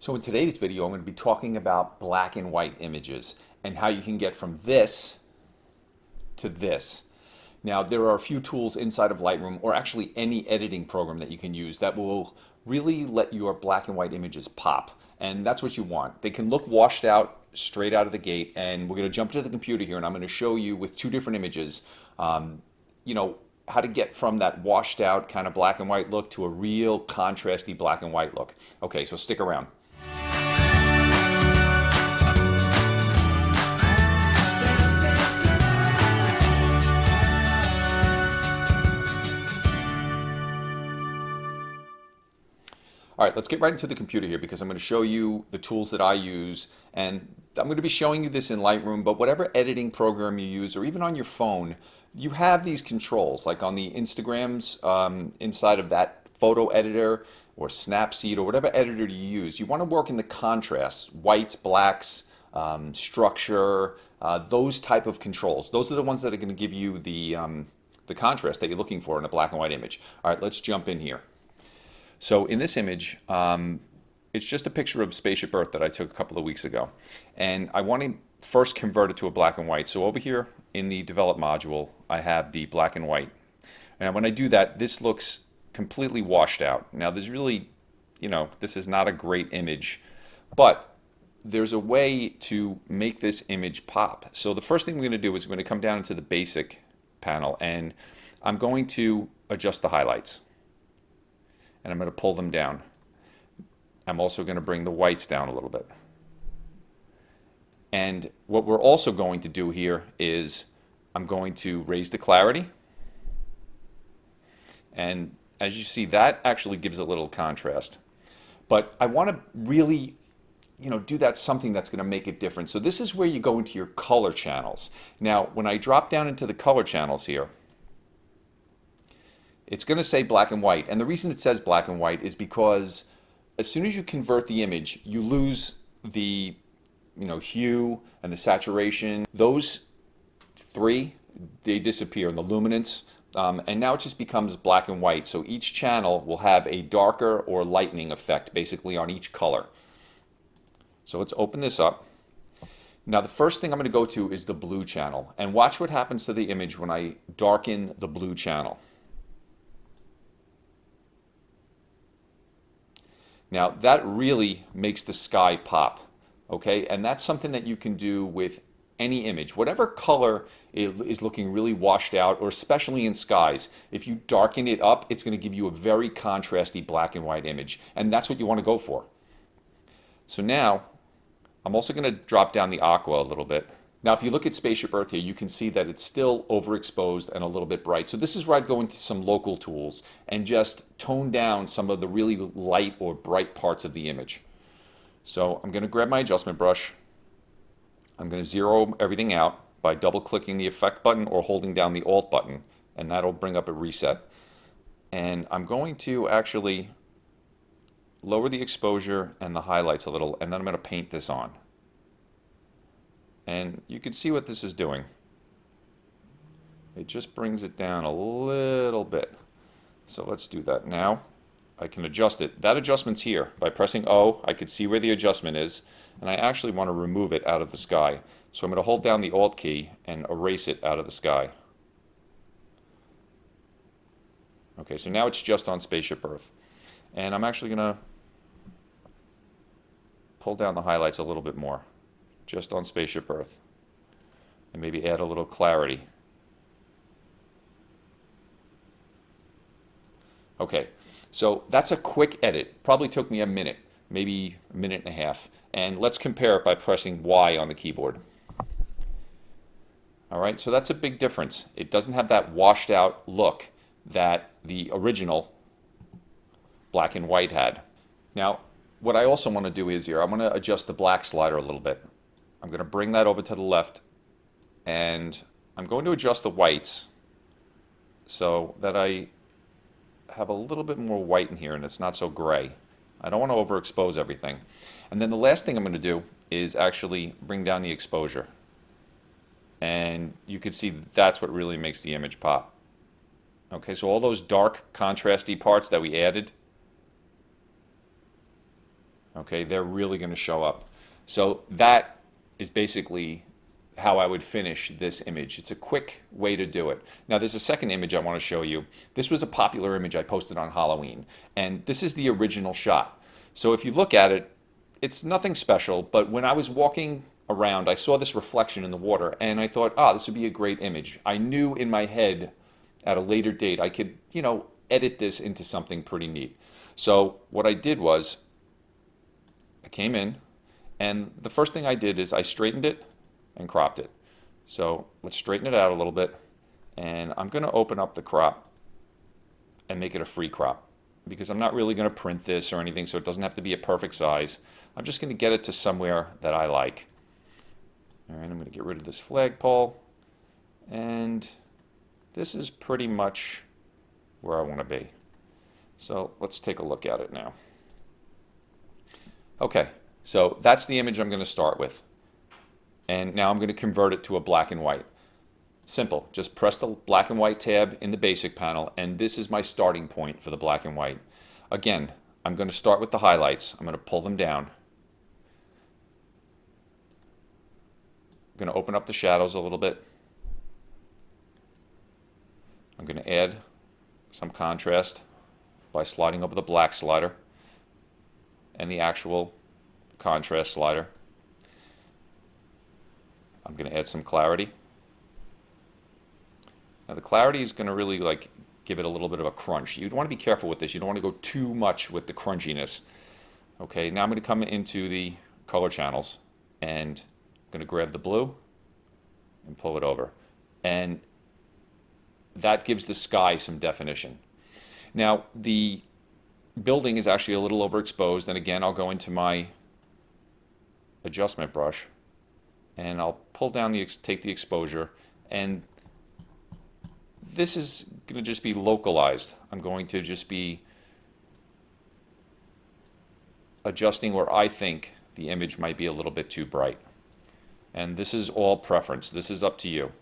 So in today's video, I'm going to be talking about black and white images and how you can get from this to this. Now, there are a few tools inside of Lightroom, or actually any editing program that you can use, that will really let your black and white images pop. And that's what you want. They can look washed out straight out of the gate. And we're going to jump to the computer here, and I'm going to show you with two different images, you know, how to get from that washed out kind of black and white look to a real contrasty black and white look. Okay, so stick around. All right, let's get right into the computer here because I'm going to show you the tools that I use, and I'm going to be showing you this in Lightroom, but whatever editing program you use, or even on your phone, you have these controls, like on the Instagrams, inside of that photo editor or Snapseed or whatever editor you use. You want to work in the contrasts, whites, blacks, structure, those type of controls. Those are the ones that are going to give you the contrast that you're looking for in a black and white image. All right, let's jump in here. So in this image, it's just a picture of Spaceship Earth that I took a couple of weeks ago. And I want to first convert it to a black and white. So over here in the Develop module, I have the black and white. And when I do that, this looks completely washed out. Now there's really, this is not a great image, but there's a way to make this image pop. So the first thing we're going to do is we're going to come down into the Basic panel, and I'm going to adjust the highlights. And I'm going to pull them down. I'm also going to bring the whites down a little bit. And what we're also going to do here is I'm going to raise the clarity. And as you see, that actually gives a little contrast. But I want to really, do that something that's going to make it different. So this is where you go into your color channels. Now, when I drop down into the color channels here, it's going to say black and white, and the reason it says black and white is because as soon as you convert the image, you lose the hue and the saturation. Those three, they disappear, and the luminance, and now it just becomes black and white. So each channel will have a darker or lightening effect basically on each color. So let's open this up. Now the first thing I'm going to go to is the blue channel, and watch what happens to the image when I darken the blue channel. Now that really makes the sky pop, okay? And that's something that you can do with any image. Whatever color is looking really washed out, or especially in skies, if you darken it up, it's going to give you a very contrasty black and white image. And that's what you want to go for. So now, I'm also going to drop down the aqua a little bit. Now if you look at Spaceship Earth here, you can see that it's still overexposed and a little bit bright. So this is where I'd go into some local tools and just tone down some of the really light or bright parts of the image. So I'm going to grab my adjustment brush. I'm going to zero everything out by double clicking the Effect button or holding down the Alt button, and that'll bring up a reset. And I'm going to actually lower the exposure and the highlights a little, and then I'm going to paint this on. And you can see what this is doing. It just brings it down a little bit. So let's do that. Now I can adjust it. That adjustment's here. By pressing O, I could see where the adjustment is, and I actually want to remove it out of the sky. So I'm going to hold down the Alt key and erase it out of the sky. Okay, so now it's just on Spaceship Earth. And I'm actually going to pull down the highlights a little bit more, just on Spaceship Earth, and maybe add a little clarity. Okay, so that's a quick edit. Probably took me a minute, maybe a minute and a half. And let's compare it by pressing Y on the keyboard. All right, so that's a big difference. It doesn't have that washed out look that the original black and white had. Now, what I also want to do is here, I'm going to adjust the black slider a little bit. I'm going to bring that over to the left, and I'm going to adjust the whites so that I have a little bit more white in here and it's not so gray. I don't want to overexpose everything. And then the last thing I'm going to do is actually bring down the exposure. And you can see that's what really makes the image pop. Okay, so all those dark contrasty parts that we added, Okay, they're really going to show up. So that is basically how I would finish this image. It's a quick way to do it. Now there's a second image I want to show you. This was a popular image I posted on Halloween, and this is the original shot. So if you look at it, it's nothing special, but when I was walking around, I saw this reflection in the water, and I thought, ah, this would be a great image. I knew in my head at a later date I could, edit this into something pretty neat. So what I did was I came in, and the first thing I did is I straightened it and cropped it. So let's straighten it out a little bit, and I'm going to open up the crop and make it a free crop because I'm not really going to print this or anything, so it doesn't have to be a perfect size. I'm just going to get it to somewhere that I like. All right, I'm going to get rid of this flagpole, and this is pretty much where I want to be. So let's take a look at it now. Okay, so that's the image I'm going to start with. And now I'm going to convert it to a black and white. Simple, just press the black and white tab in the basic panel, and this is my starting point for the black and white. Again, I'm going to start with the highlights. I'm going to pull them down. I'm going to open up the shadows a little bit. I'm going to add some contrast by sliding over the black slider and the actual contrast slider. I'm going to add some clarity. Now the clarity is going to really give it a little bit of a crunch. You'd want to be careful with this. You don't want to go too much with the crunchiness. Okay, now I'm going to come into the color channels and I'm going to grab the blue and pull it over. And that gives the sky some definition. Now the building is actually a little overexposed, and again I'll go into my adjustment brush and I'll pull down take the exposure, and this is going to just be localized. I'm going to just be adjusting where I think the image might be a little bit too bright. And this is all preference. This is up to you.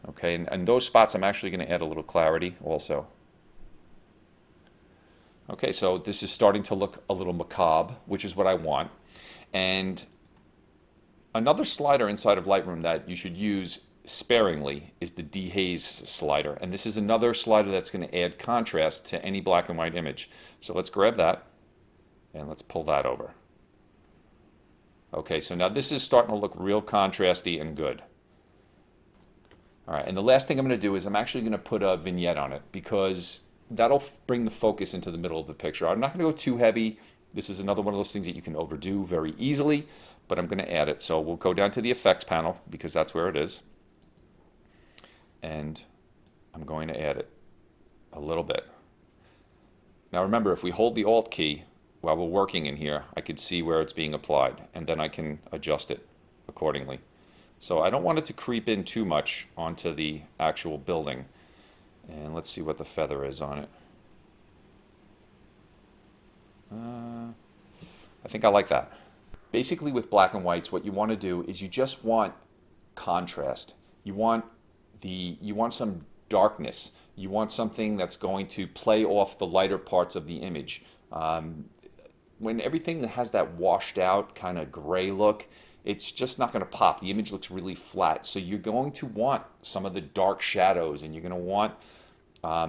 Okay, and those spots I'm actually going to add a little clarity also. Okay, so this is starting to look a little macabre, which is what I want. And another slider inside of Lightroom that you should use sparingly is the dehaze slider. And this is another slider that's going to add contrast to any black and white image. So let's grab that and let's pull that over. Okay, so now this is starting to look real contrasty and good. All right, and the last thing I'm going to do is I'm actually going to put a vignette on it because that'll bring the focus into the middle of the picture. I'm not going to go too heavy. This is another one of those things that you can overdo very easily, but I'm going to add it. So we'll go down to the effects panel because that's where it is. And I'm going to add it a little bit. Now remember, if we hold the Alt key while we're working in here, I can see where it's being applied, and then I can adjust it accordingly. So I don't want it to creep in too much onto the actual building. And let's see what the feather is on it. I think I like that. Basically with black and whites, what you want to do is you just want contrast. You want some darkness. You want something that's going to play off the lighter parts of the image. When everything has that washed out kind of gray look, it's just not going to pop. The image looks really flat. So you're going to want some of the dark shadows, and you're going to want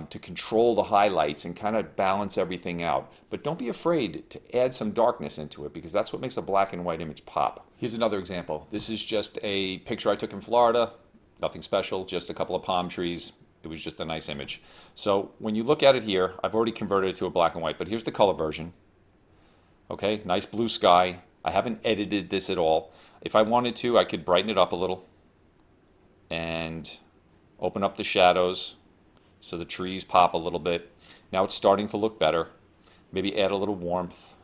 to control the highlights and kind of balance everything out. But don't be afraid to add some darkness into it because that's what makes a black and white image pop. Here's another example. This is just a picture I took in Florida. Nothing special, just a couple of palm trees. It was just a nice image. So when you look at it here, I've already converted it to a black and white, but here's the color version. Okay, nice blue sky. I haven't edited this at all. If I wanted to, I could brighten it up a little and open up the shadows so the trees pop a little bit. Now it's starting to look better. Maybe add a little warmth.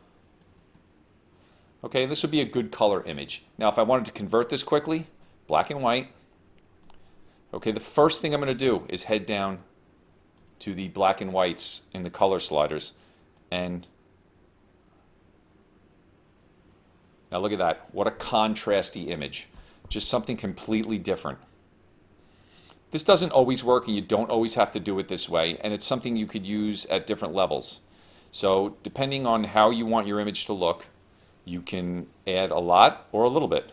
Okay, this would be a good color image. Now if I wanted to convert this quickly, black and white. Okay, the first thing I'm going to do is head down to the black and whites in the color sliders, and now look at that. What a contrasty image. Just something completely different. This doesn't always work, and you don't always have to do it this way, and it's something you could use at different levels. So depending on how you want your image to look, you can add a lot or a little bit.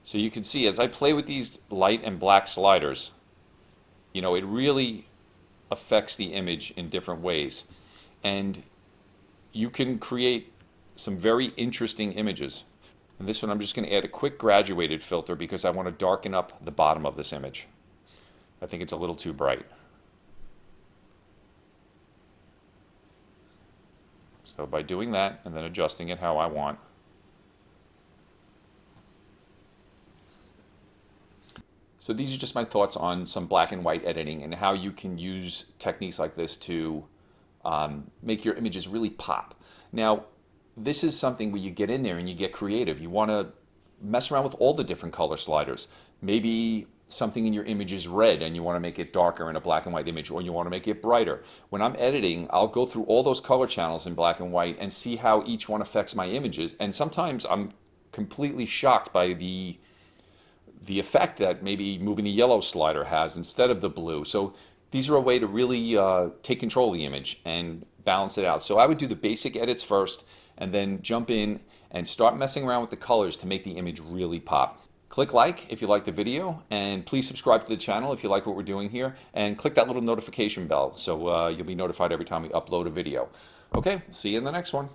So you can see as I play with these light and black sliders, it really affects the image in different ways. And you can create some very interesting images. And this one I'm just going to add a quick graduated filter because I want to darken up the bottom of this image. I think it's a little too bright. So by doing that and then adjusting it how I want, so these are just my thoughts on some black and white editing and how you can use techniques like this to make your images really pop. Now, this is something where you get in there and you get creative. You want to mess around with all the different color sliders. Maybe something in your image is red and you want to make it darker in a black and white image, or you want to make it brighter. When I'm editing, I'll go through all those color channels in black and white and see how each one affects my images. And sometimes I'm completely shocked by the effect that maybe moving the yellow slider has instead of the blue. So these are a way to really take control of the image and balance it out. So I would do the basic edits first and then jump in and start messing around with the colors to make the image really pop. Click like if you like the video, and please subscribe to the channel if you like what we're doing here, and click that little notification bell so you'll be notified every time we upload a video. Okay, see you in the next one.